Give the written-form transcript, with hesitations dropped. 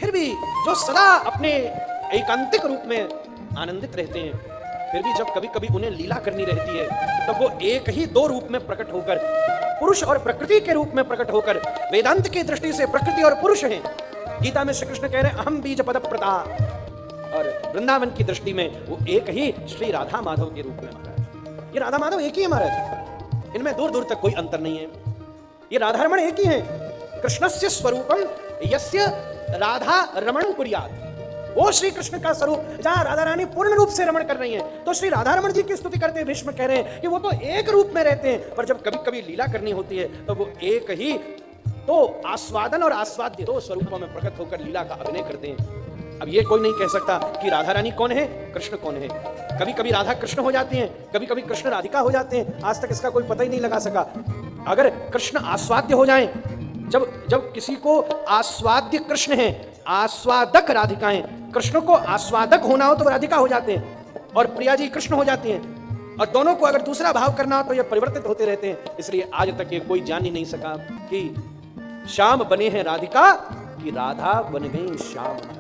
फिर भी जो सदा अपने एकांतिक रूप में आनंदित रहते हैं, फिर भी जब कभी कभी उन्हें लीला करनी रहती है, तब वो एक ही दो रूप में प्रकट होकर, पुरुष और प्रकृति के रूप में प्रकट होकर, वेदांत की दृष्टि से प्रकृति और पुरुष हैं। गीता में श्री कृष्ण कह रहे हैं अहम बीज पद प्रदा, और वृंदावन की दृष्टि में वो एक ही श्री राधा माधव के रूप में महाराज। ये राधा माधव एक ही है महाराज, इनमें दूर दूर तक कोई अंतर नहीं है। ये राधा रमण एक ही है। कृष्णस्य स्वरूपम यस्य राधा रमण कुर्यात्, वो श्री कृष्ण का स्वरूप जहां राधा रानी पूर्ण रूप से रमण कर रही हैं, तो श्री राधा रमण जी की स्तुति करते हैं। भीष्म कह रहे हैं कि वो तो एक रूप में रहते हैं, पर जब कभी कभी लीला करनी होती है तो वो एक ही तो आस्वादन और आस्वाद्य दो स्वरूपों में प्रकट होकर लीला का अभिनय करते हैं। अब ये कोई नहीं कह सकता कि राधा रानी कौन है, कृष्ण कौन है। कभी कभी राधा कृष्ण हो जाती हैं, कभी कभी कृष्ण राधिका हो जाते हैं। आज तक इसका कोई पता ही नहीं लगा सका। अगर कृष्ण आस्वाद्य हो जाएं, जब किसी को आस्वाद्य कृष्ण है, आस्वादक राधिकाएं, कृष्ण को आस्वादक होना हो तो वो राधिका हो जाते हैं और प्रिया जी कृष्ण हो जाती हैं, और दोनों को अगर दूसरा भाव करना हो तो ये परिवर्तित होते रहते हैं। इसलिए आज तक ये कोई जान ही नहीं सका कि श्याम बने हैं राधिका कि राधा बन गई श्याम।